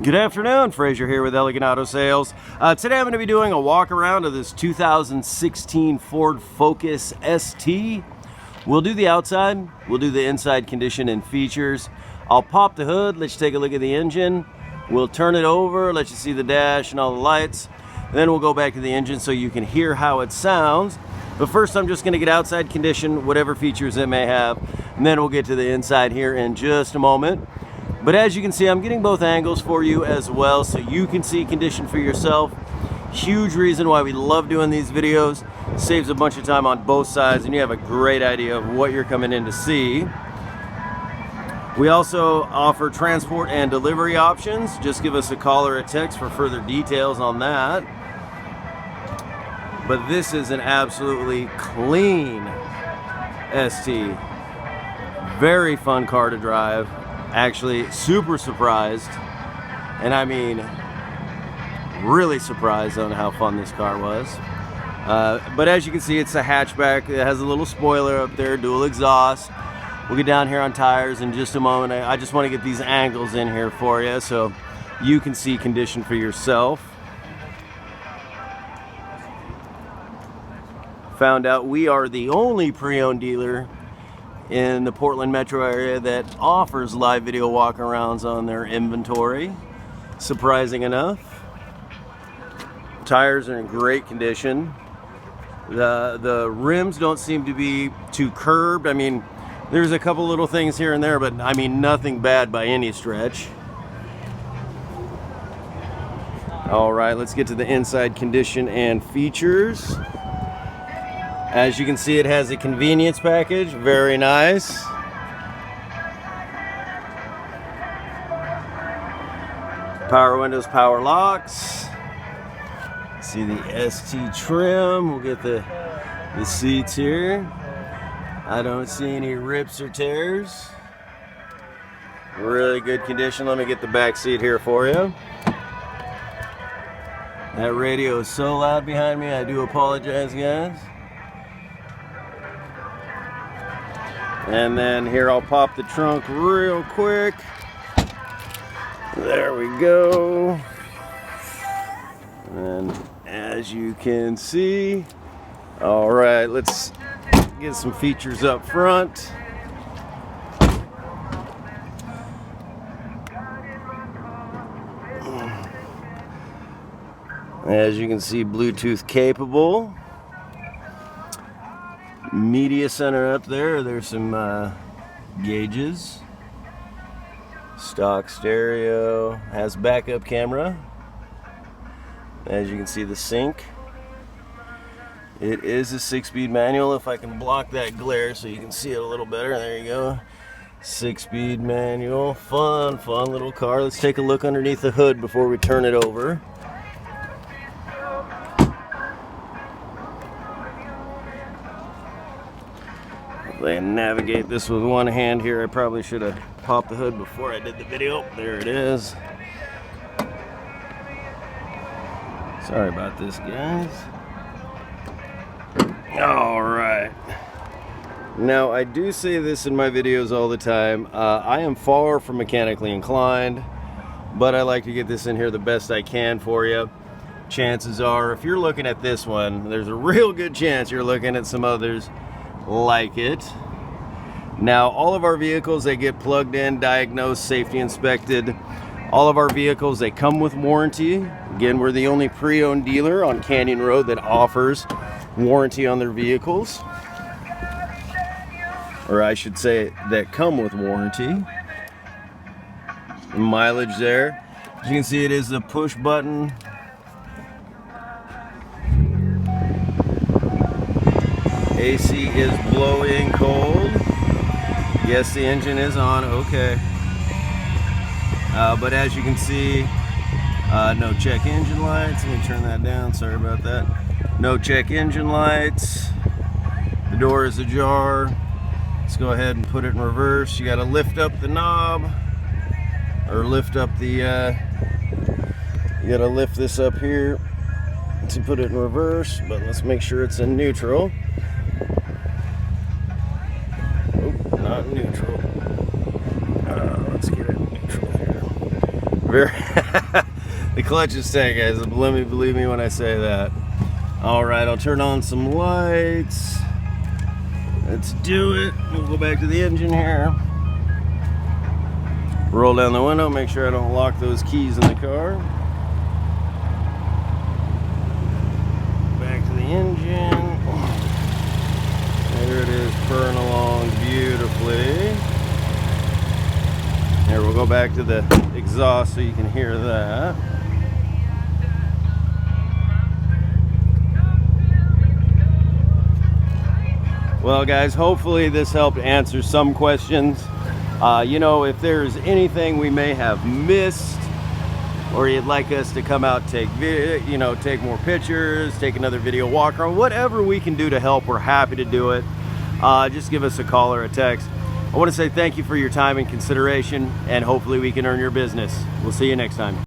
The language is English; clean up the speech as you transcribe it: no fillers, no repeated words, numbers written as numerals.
Good afternoon, Frazier here with Elegant Auto Sales. Today I'm going to be doing a walk around of this 2016 Ford Focus ST. We'll do the outside, we'll do the inside condition and features. I'll pop the hood, let you take a look at the engine. We'll turn it over, let you see the dash and all the lights. Then we'll go back to the engine so you can hear how it sounds. But first I'm just going to get outside condition, whatever features it may have, and then we'll get to the inside here in just a moment. But as you can see, I'm getting both angles for you as well so you can see condition for yourself. Huge reason why we love doing these videos. Saves a bunch of time on both sides and you have a great idea of what you're coming in to see. We also offer transport and delivery options. Just give us a call or a text for further details on that. But this is an absolutely clean ST. Very fun car to drive. Actually super surprised, and I mean really surprised on how fun this car was. But as you can see, it's a hatchback. It has a little spoiler up there, dual exhaust. We'll get down here on tires in just a moment. I just want to get these angles in here for you so you can see condition for yourself. Found out we are the only pre-owned dealer in the Portland metro area that offers live video walkarounds on their inventory. Surprising enough. Tires are in great condition. The rims don't seem to be too curved. I mean, there's a couple little things here and there, but I mean nothing bad by any stretch. All right, let's get to the inside condition and features. As you can see, it has a convenience package, very nice. Power windows, power locks. See the ST trim. We'll get the seats here. I don't see any rips or tears. Really good condition. Let me get the back seat here for you. That radio is so loud behind me, I do apologize, guys. And then here, I'll pop the trunk real quick. There we go. And as you can see, all right, let's get some features up front. As you can see, Bluetooth capable. Media center up there. There's some gauges. Stock stereo. Has backup camera. As you can see, the sync. It is a 6-speed manual. If I can block that glare so you can see it a little better. There you go. 6-speed manual. Fun little car. Let's take a look underneath the hood before we turn it over. I can navigate this with one hand here. I probably should have popped the hood before I did the video. There it is. Sorry about this, guys. All right. Now, I do say this in my videos all the time. I am far from mechanically inclined, but I like to get this in here the best I can for you. Chances are, if you're looking at this one, there's a real good chance you're looking at some others like it. Now, all of our vehicles, they get plugged in, diagnosed, safety inspected. All of our vehicles, they come with warranty. Again, we're the only pre-owned dealer on Canyon Road that offers warranty on their vehicles, or I should say that come with warranty. Mileage there, as you can see, it is the push button. AC is blowing cold. Yes, the engine is on. Okay. But as you can see, no check engine lights. Let me turn that down. Sorry about that. No check engine lights. The door is ajar. Let's go ahead and put it in reverse. You got to lift up the knob, or lift up the. You got to lift this up here to put it in reverse. But let's make sure it's in neutral. Not neutral. Let's get it neutral here. Very the clutch is tight, guys. Believe me when I say that. All right, I'll turn on some lights. Let's do it. We'll go back to the engine here. Roll down the window, make sure I don't lock those keys in the car. Back to the engine. There it is, purring along beautifully. Here, we'll go back to the exhaust so you can hear that. Well, guys, hopefully this helped answer some questions. You know, if there's anything we may have missed, or you'd like us to come out, take more pictures, take another video walk around, whatever we can do to help, we're happy to do it. Just give us a call or a text. I want to say thank you for your time and consideration, and hopefully we can earn your business. We'll see you next time.